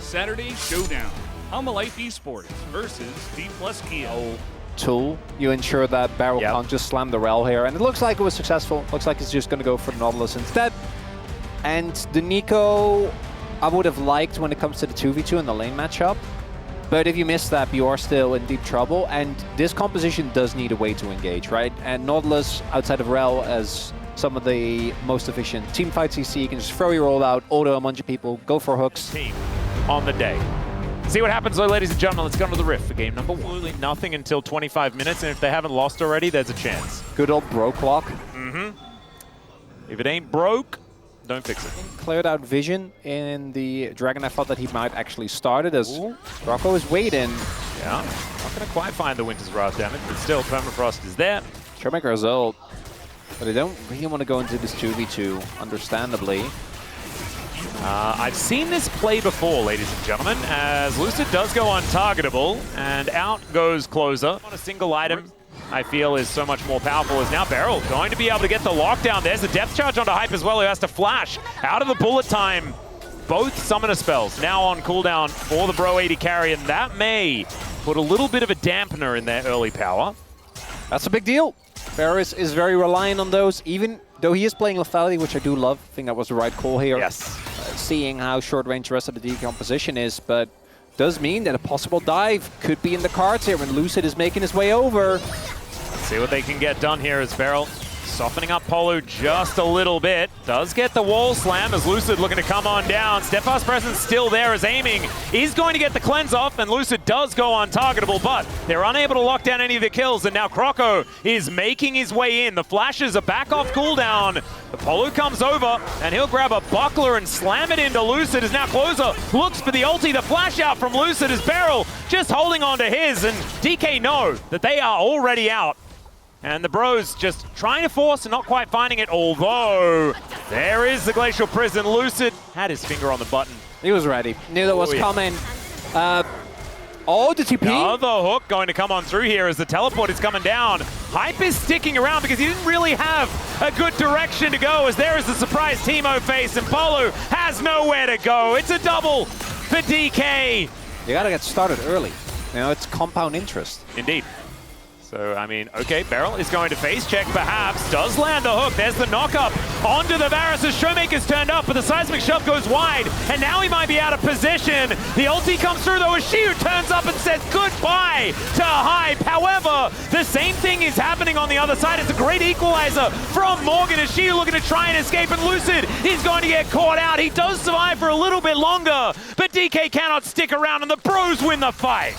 Saturday Showdown. Alma Life Esports versus D+ Kia. Tool, you ensure that Barrel can't just slam the Rel here, and it looks like it was successful. Looks like he's just going to go for the Nautilus instead. And the Nico, I would have liked when it comes to the 2v2 in the lane matchup, but if you miss that, you are still in deep trouble, and this composition does need a way to engage, right? And Nautilus, outside of Rel, as some of the most efficient team fights you see, you can just throw your ult out, auto a bunch of people, go for hooks. Team on the day. See what happens though, ladies and gentlemen. Let's go to the Rift for game number 1. Nothing until 25 minutes, and if they haven't lost already, there's a chance. Good old bro clock. If it ain't broke, don't fix it. Cleared out vision in the Dragon. I thought that he might actually start it as Rocco is waiting. Yeah, not going to quite find the Winter's Wrath damage, but still, Permafrost is there. Showmaker has ult, but I don't really want to go into this 2v2, understandably. I've seen this play before, ladies and gentlemen, as Lucid does go untargetable, and out goes Closer. On a single item, I feel is so much more powerful, is now Beryl going to be able to get the lockdown. There's the depth charge onto Hype as well, who has to flash out of the bullet time. Both summoner spells now on cooldown for the Bro 80 carry, and that may put a little bit of a dampener in their early power. That's a big deal. Ferris is very reliant on those, even though he is playing lethality, which I do love. I think that was the right call here. Yes. Seeing how short range the rest of the decomposition is, but does mean that a possible dive could be in the cards here when Lucid is making his way over. Let's see what they can get done here as Beryl softening up Polo just a little bit. Does get the wall slam as Lucid looking to come on down. Steadfast presence still there as aiming is going to get the cleanse off, and Lucid does go untargetable, but they're unable to lock down any of the kills, and now Croco is making his way in. The flashes are back off cooldown. The Polo comes over, and he'll grab a buckler and slam it into Lucid as now Closer looks for the ulti. The flash out from Lucid as Beryl just holding on to his, and DK know that they are already out. And the Bros just trying to force and not quite finding it, although there is the Glacial Prison. Lucid had his finger on the button. He was ready. Knew that was coming. The TP. Another hook going to come on through here as the teleport is coming down. Hype is sticking around because he didn't really have a good direction to go, as there is the surprise Teemo face, and Polo has nowhere to go. It's a double for DK. You gotta get started early. You know, it's compound interest. Indeed. So, I mean, okay, Beryl is going to face check perhaps, does land a hook. There's the knock-up onto the Varus as Showmaker's turned up, but the seismic shove goes wide, and now he might be out of position. The ulti comes through though as Shiu turns up and says goodbye to Hype. However, the same thing is happening on the other side. It's a great equalizer from Morgan as Shiu looking to try and escape, and Lucid is going to get caught out. He does survive for a little bit longer, but DK cannot stick around, and the Bros win the fight.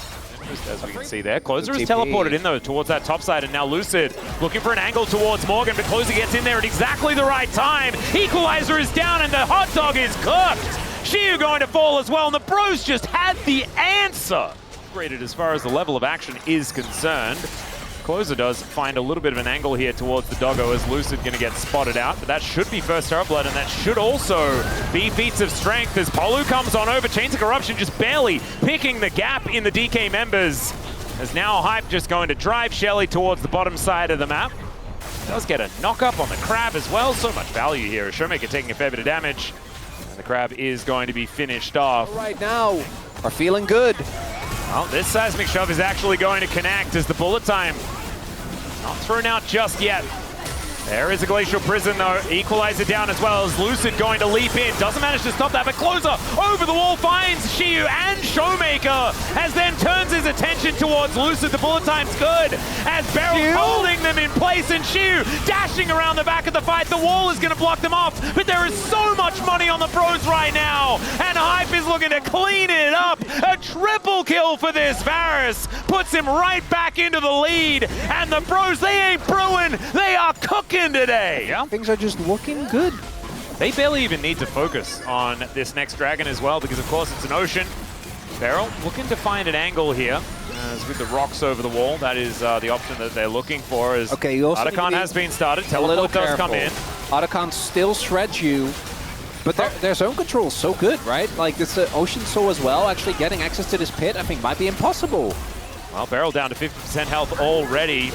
As we can see there, Closer is teleported in though towards that top side, and now Lucid looking for an angle towards Morgan, but Closer gets in there at exactly the right time. Equalizer is down and the hot dog is cooked. Shiu going to fall as well, and the Bros just had the answer. Graded as far as the level of action is concerned. Closer does find a little bit of an angle here towards the doggo as Lucid going to get spotted out, but that should be first Terror Blood, and that should also be feats of strength as Polu comes on over. Chains of Corruption just barely picking the gap in the DK members. As now Hype just going to drive Shelly towards the bottom side of the map. Does get a knock-up on the Crab as well. So much value here. Showmaker taking a fair bit of damage. And the Crab is going to be finished off. Right now, are feeling good. Well, this seismic shove is actually going to connect as the bullet time not thrown out just yet. There is a Glacial Prison though. Equalizer down as well as Lucid going to leap in. Doesn't manage to stop that, but Closer over the wall finds Shiu and Showmaker as then turns his attention towards Lucid. The bullet time's good as Beryl holding them in place, and Shiu dashing around the back of the fight. The wall is going to block them off, but there is so much money on the Bros right now, and Hype is looking to clean it up. A triple kill for this Varus puts him right back into the lead, and the Bros, they ain't brewing, they are cooking today. Yeah, things are just looking good. They barely even need to focus on this next dragon as well, because of course it's an ocean. Beryl looking to find an angle here, as with the rocks over the wall. That is the option that they're looking for. As Otacon has been started, teleport does come in. Otacon still shreds you, but their zone control is so good, right? Like this Ocean Soul as well, actually getting access to this pit, I think might be impossible. Well, Beryl down to 50% health already.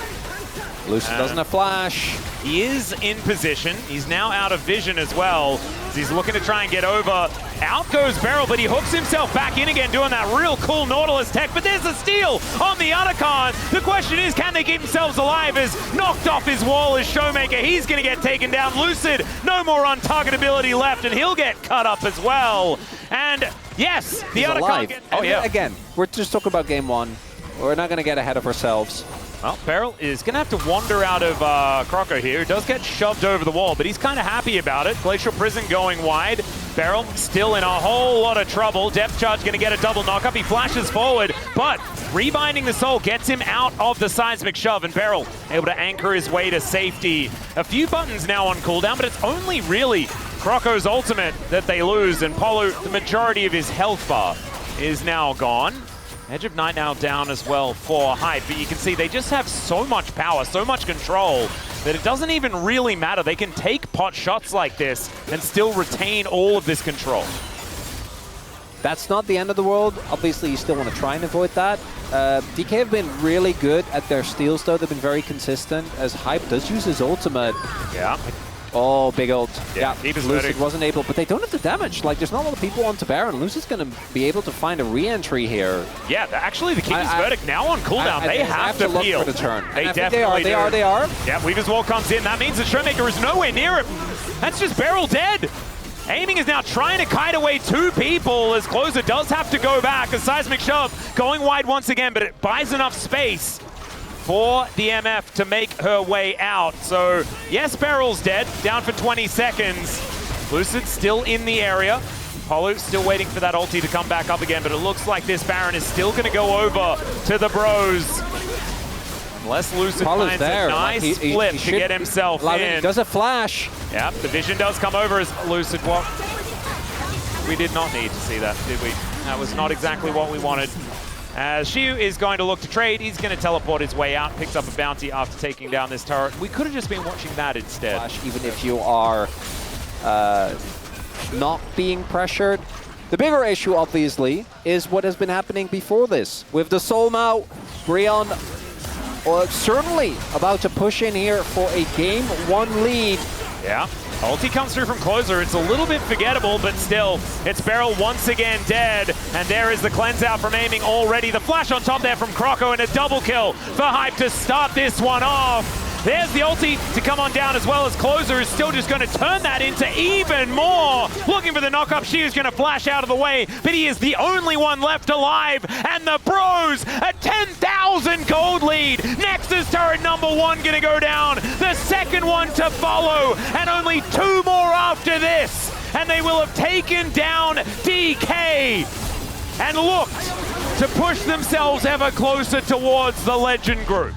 Lucid doesn't have flash. He is in position. He's now out of vision as well. as he's looking to try and get over. Out goes Beryl, but he hooks himself back in again, doing that real cool Nautilus tech. But there's a steal on the Anaconn. The question is, can they keep themselves alive? As knocked off his wall is Showmaker. He's going to get taken down. Lucid, no more untargetability left, and he'll get cut up as well. And yes, the Anaconn. Oh yeah. Again, we're just talking about game one. We're not going to get ahead of ourselves. Well, Beryl is going to have to wander out of Croco here. He does get shoved over the wall, but he's kind of happy about it. Glacial Prison going wide. Beryl still in a whole lot of trouble. Depth Charge going to get a double knock-up. He flashes forward, but rebinding the soul gets him out of the seismic shove, and Beryl able to anchor his way to safety. A few buttons now on cooldown, but it's only really Croco's ultimate that they lose, and Polu, the majority of his health bar is now gone. Edge of Night now down as well for Hype, but you can see they just have so much power, so much control, that it doesn't even really matter. They can take pot shots like this and still retain all of this control. That's not the end of the world. Obviously, you still want to try and avoid that. DK have been really good at their steals, though. They've been very consistent, as Hype does use his ultimate. Yeah. Oh, big ult. Yeah, Lucid wasn't able, but they don't have the damage. Like, there's not a lot of people onto Baron. Lucid's going to be able to find a re-entry here. Yeah, actually, the Keeper's Verdict now on cooldown. They have to look peel. for the turn. They definitely they are. Yeah, Weaver's Wall comes in. That means the Showmaker is nowhere near him. That's just Beryl dead. Aiming is now trying to kite away two people, as Closer does have to go back. A seismic shove going wide once again, but it buys enough space for the MF to make her way out. So, yes, Beryl's dead, down for 20 seconds. Lucid still in the area. Polu still waiting for that ulti to come back up again, but it looks like this Baron is still gonna go over to the bros. Unless Lucid finds a nice flip to get himself in. He does a flash. Yep, the vision does come over as Lucid. Well, we did not need to see that, did we? That was not exactly what we wanted. As Xiu is going to look to trade, he's going to teleport his way out, picks up a bounty after taking down this turret. We could have just been watching that instead. Even if you are not being pressured. The bigger issue, obviously, is what has been happening before this. With the Soul Mao, Brion certainly about to push in here for a game one lead. Yeah. Ulti comes through from Closer. It's a little bit forgettable, but still, it's Beryl once again dead. And there is the cleanse out from aiming already. The flash on top there from Croco, and a double kill for Hype to start this one off. There's the ulti to come on down, as well as Closer is still just going to turn that into even more. Looking for the knock-up, she is going to flash out of the way, but he is the only one left alive. And the bros, a 10,000 gold lead. Nexus turret number one going to go down. The second one to follow, and only two more after this. And they will have taken down DK and looked to push themselves ever closer towards the Legend group.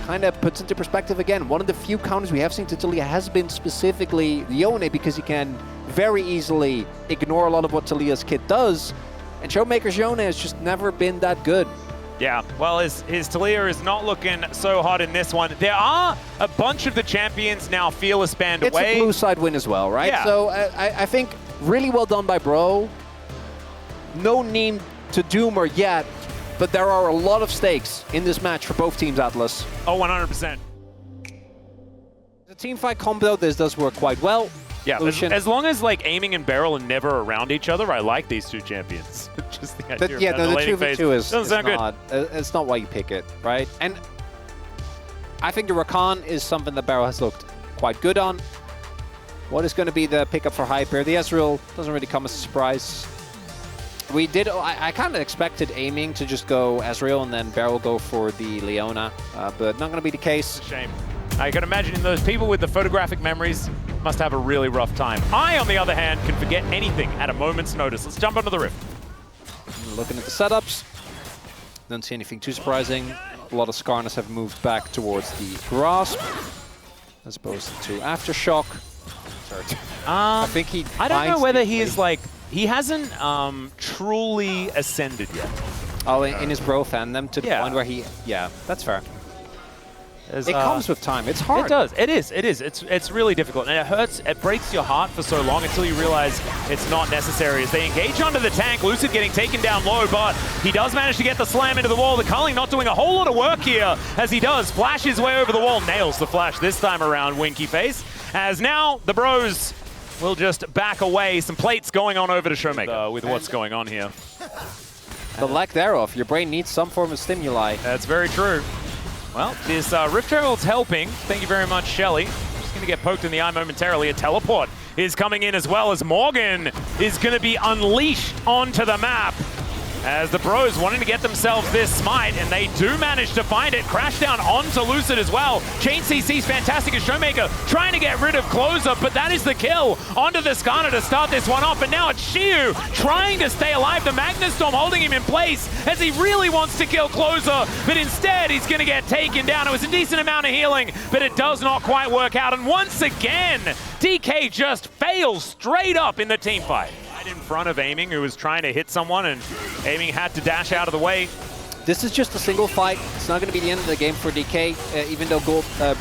Kind of puts into perspective again, one of the few counters we have seen to Taliyah has been specifically Yone, because you can very easily ignore a lot of what Taliyah's kit does, and Showmaker's Yone has just never been that good. Yeah, well, his Taliyah is not looking so hot in this one. There are a bunch of the champions now Fearless banned away. It's a blue side win as well, right? Yeah. So I think really well done by Bro. No need to Doomer yet, but there are a lot of stakes in this match for both teams, Atlas. Oh, 100%. The team fight combo, this does work quite well. Yeah, as long as like aiming and Beryl are never around each other, I like these two champions. Just the idea Yeah, no, the 2v2 is sound not, it's not why you pick it, right? And I think the Rakan is something that Beryl has looked quite good on. What is going to be the pickup for Hype here? The Ezreal doesn't really come as a surprise. We did. I kind of expected aiming to just go Ezreal and then Beryl go for the Leona, but not going to be the case. Shame. I can imagine those people with the photographic memories must have a really rough time. I, on the other hand, can forget anything at a moment's notice. Let's jump onto the Rift. Looking at the setups, don't see anything too surprising. A lot of Skarners have moved back towards the Grasp, as opposed to Aftershock. I think he. I don't know whether he is like. He hasn't truly ascended yet. Oh, in his bro fandom to the point where he... Yeah, that's fair. It comes with time. It's hard. It does. It is. It is. It's really difficult. And it hurts. It breaks your heart for so long until you realize it's not necessary. As they engage onto the tank, Lucid getting taken down low, but he does manage to get the slam into the wall. The culling not doing a whole lot of work here, as he does flash his way over the wall. Nails the flash this time around, Winky Face. As now the bros will just back away. Some plates going on over to Showmaker with what's going on here. The lack thereof. Your brain needs some form of stimuli. That's very true. Well, this Rift Herald's helping. Thank you very much, Shelly. Just going to get poked in the eye momentarily. A teleport is coming in as well as Morgan is going to be unleashed onto the map. As the Bros wanting to get themselves this smite, and they do manage to find it. Crash down onto Lucid as well. Chain CC's fantastic as Showmaker trying to get rid of Closer, but that is the kill onto the Skarner to start this one off. And now it's Shiu trying to stay alive. The Magnus Storm holding him in place as he really wants to kill Closer, but instead he's going to get taken down. It was a decent amount of healing, but it does not quite work out. And once again, DK just fails straight up in the team fight. In front of Aiming, who was trying to hit someone, and Aiming had to dash out of the way. This is just a single fight. It's not going to be the end of the game for DK, even though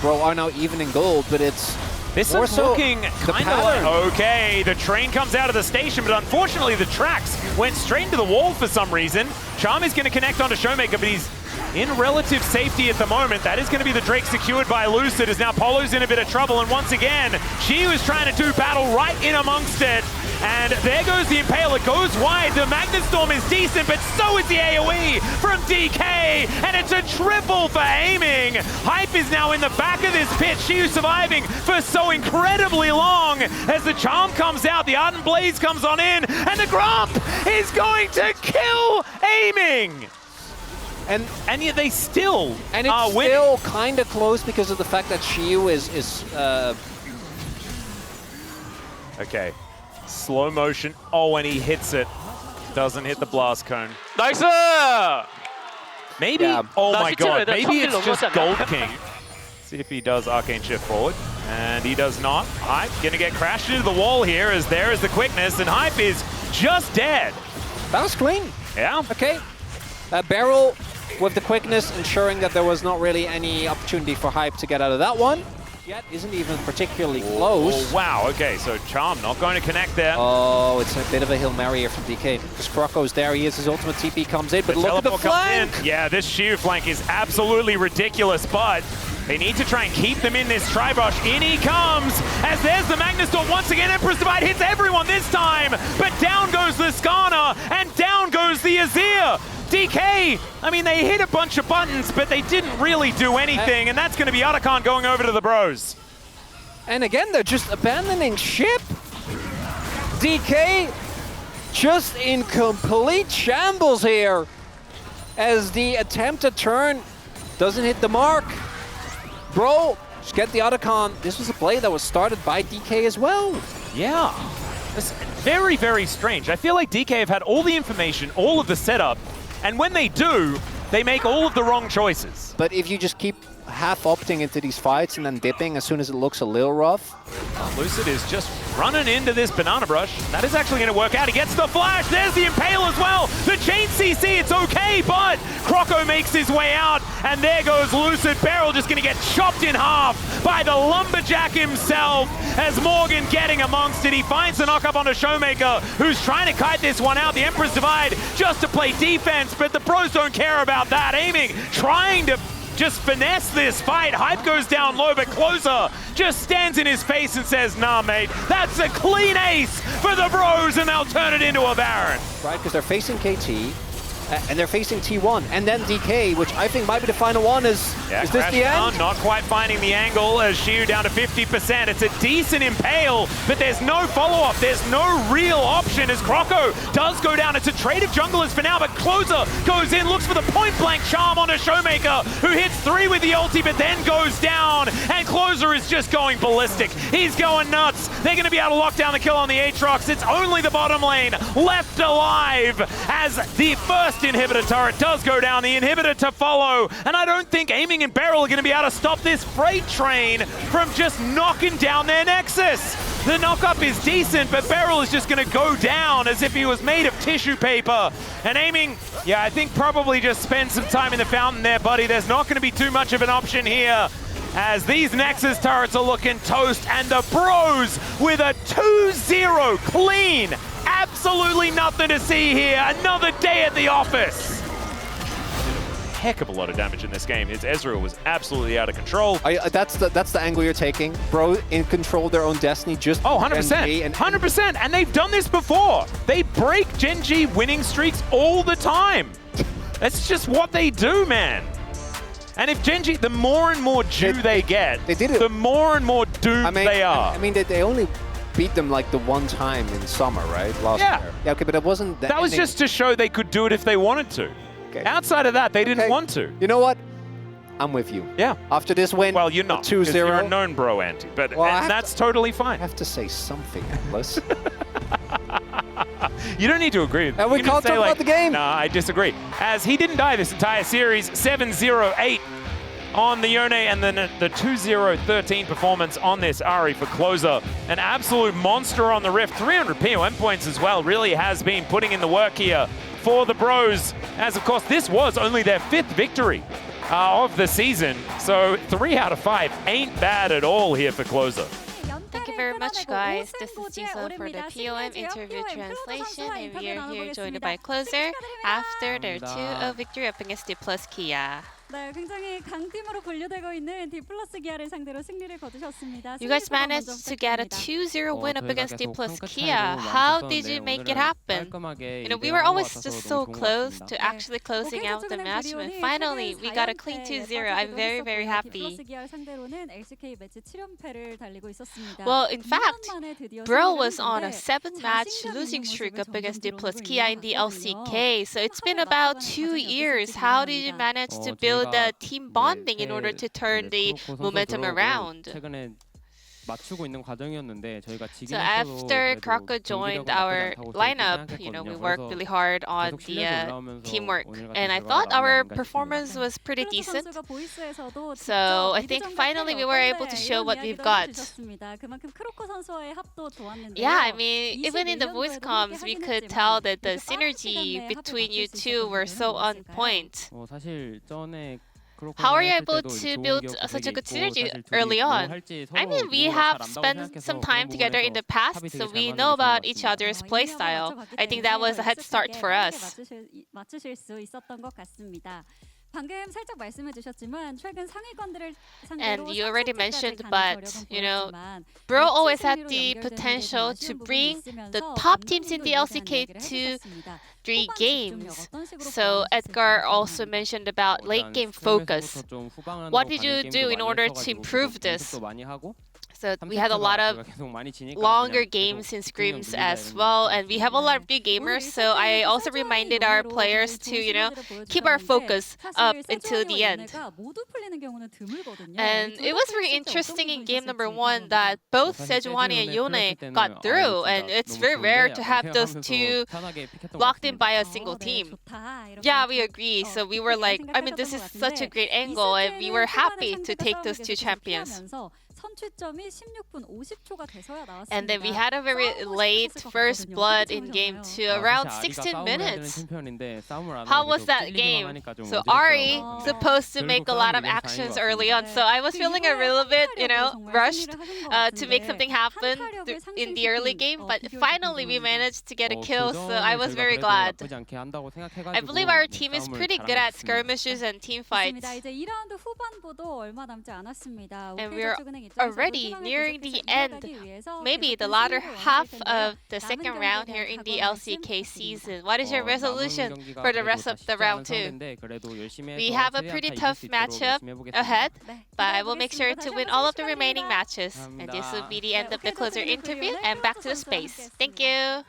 Bro are now even in gold, but it's this more is so looking kind of like, okay, the train comes out of the station, but unfortunately the tracks went straight into the wall for some reason. Charm is going to connect onto Showmaker, but he's in relative safety at the moment. That is going to be the Drake secured by Lucid, as now Polo's in a bit of trouble, and once again, she was trying to do battle right in amongst it. And there goes the Impale, it goes wide. The Magnus Storm is decent, but so is the AoE from DK, and it's a triple for Aiming. Hype is now in the back of this pit. Shiu surviving for so incredibly long as the Charm comes out, the Ardent Blaze comes on in, and the Gromp is going to kill Aiming. And yet they still and it's still kind of close because of the fact that Shiu is okay. Slow motion. Oh, and he hits it. Doesn't hit the blast cone. Nice! Maybe. Yeah. Oh my god. Maybe it's just Gold King. See if he does Arcane Shift forward. And he does not. Hype gonna get crashed into the wall here, as there is the quickness, and Hype is just dead. That was clean. Yeah. Okay. Barrel with the quickness, ensuring that there was not really any opportunity for Hype to get out of that one. Yet isn't even particularly close. Oh, wow, okay, so Charm not going to connect there. Oh, it's a bit of a Hail Mary here from DK. Because Croco's there, he is, his ultimate TP comes in, but look at the flank! Yeah, this Shiu flank is absolutely ridiculous, but they need to try and keep them in this Tribush. In he comes, as there's the Magnus Storm once again. Empress Divide hits everyone this time, but down goes the Skarner, and down goes the Azir. DK, I mean, they hit a bunch of buttons, but they didn't really do anything, and that's going to be Otacon going over to the Bros. And again, they're just abandoning ship. DK just in complete shambles here, as the attempted turn doesn't hit the mark. Bro, just get the Otacon. This was a play that was started by DK as well. Yeah, it's very, very strange. I feel like DK have had all the information, all of the setup, and when they do, they make all of the wrong choices. But if you just keep half opting into these fights and then dipping as soon as it looks a little rough. Lucid is just running into this Banana Brush. That is actually going to work out. He gets the flash. There's the Impale as well. The Chain CC, it's okay, but Croco makes his way out, and there goes Lucid. Beryl just going to get chopped in half by the Lumberjack himself, as Morgan getting amongst it. He finds the knock-up onto Showmaker, who's trying to kite this one out. The Emperor's Divide just to play defense, but the Pros don't care about that. Aiming, trying to just finesse this fight. Hype goes down low, but Closer just stands in his face and says, nah, mate, that's a clean ace for the Bros, and they'll turn it into a Baron. Right, because they're facing KT, and they're facing T1, and then DK, which I think might be the final one. Is this the end? Not quite finding the angle, as Shiu down to 50%. It's a decent Impale, but there's no follow-up. There's no real option, as Croco does go down. It's a trade of junglers for now, but Closer goes in, looks for the point-blank charm on a Showmaker, who hits 3 with the ulti, but then goes down, and Closer is just going ballistic. He's going nuts. They're going to be able to lock down the kill on the Aatrox. It's only the bottom lane left alive, as the first inhibitor turret does go down, the inhibitor to follow, and I don't think Aiming and Beryl are going to be able to stop this freight train from just knocking down their Nexus. The knock-up is decent, but Beryl is just going to go down as if he was made of tissue paper. And Aiming, yeah, I think probably just spend some time in the fountain there, buddy. There's not going to be too much of an option here, as these Nexus turrets are looking toast, and the Bros with a 2-0 clean. Absolutely nothing to see here. Another day at the office. heck of a lot of damage in this game. His Ezreal was absolutely out of control. That's the angle you're taking. Bro, in control of their own destiny. Just 100%. 100%. And they've done this before. They break Gen G winning streaks all the time. That's just what they do, man. And if Gen G, the more and more due they get, the more and more doomed they are. I mean, they only beat them like the one time in summer, right? Last year. Yeah, okay, but it wasn't that. That was just to show they could do it if they wanted to. Okay. Outside of that, they didn't want to. You know what? I'm with you. Yeah. After this win, well, you're not. 2-0. You're a known bro anti, but that's totally fine. I have to say something, Atlas. You don't need to agree. And we can't talk about the game. No, I disagree. As he didn't die this entire series, 7-0-8 on the Yone, and then the 2-0-13 performance on this Ari for closer. An absolute monster on the Rift. 300 POM points as well. Really has been putting in the work here for the Bros. As, of course, this was only their 5th victory of the season. So 3 out of 5 ain't bad at all here for closer. Thank you very much, guys. This is Jisoo for the POM interview translation, and we are here joined by Closer after their 2-0 victory up against D+ Kia. 네, 굉장히 강팀으로 분류되고 있는 D+ 기아를 상대로 승리를 거두셨습니다. You guys managed to get a 2-0 win up against D+ Kia. How did you make it happen? You know, we were always just so close to actually closing out the match, but finally we got a clean 2-0. I'm very, very happy. Well, in fact, Bro was on a 7-match losing streak up against D+ Kia in the LCK, so it's been about 2 years. How did you manage to build the team bonding in order to turn the momentum around? So after Kraka joined our lineup, you know, we worked really hard on the teamwork, and I thought our performance was pretty decent. So I think finally we were able to show what we've got. Yeah, I mean, even in the voice comms, we could tell that the synergy between you two were so on point. How are you able to build such a good synergy early on? I mean, we have spent some time together in the past, so we know about each other's playstyle. I think that was a head start for us. And you already mentioned, but you know, Bro always had the potential to bring the top teams in the LCK to 3 games. So Edgar also mentioned about late game focus. What did you do in order to improve this? So we had a lot of longer games in scrims as well, and we have a lot of big gamers. So I also reminded our players to, you know, keep our focus up until the end. And it was very interesting in game number 1 that both Sejuani and Yone got through, and it's very rare to have those two locked in by a single team. Yeah, we agree. So we were like, I mean, this is such a great angle, and we were happy to take those 2 champions. And then we had a very late first blood in game 2, around 16 minutes. How was that game? So Ari supposed to make a lot of actions early on, so I was feeling a little bit, you know, rushed to make something happen in the early game, but finally we managed to get a kill, so I was very glad. I believe our team is pretty good at skirmishes and team fights. And we're already nearing the end, maybe the latter half of the second round here in the LCK season. What is your resolution for the rest of the round 2? We have a pretty tough matchup ahead, but I will make sure to win all of the remaining matches. And this will be the end of the Closer interview, and back to the space. Thank you.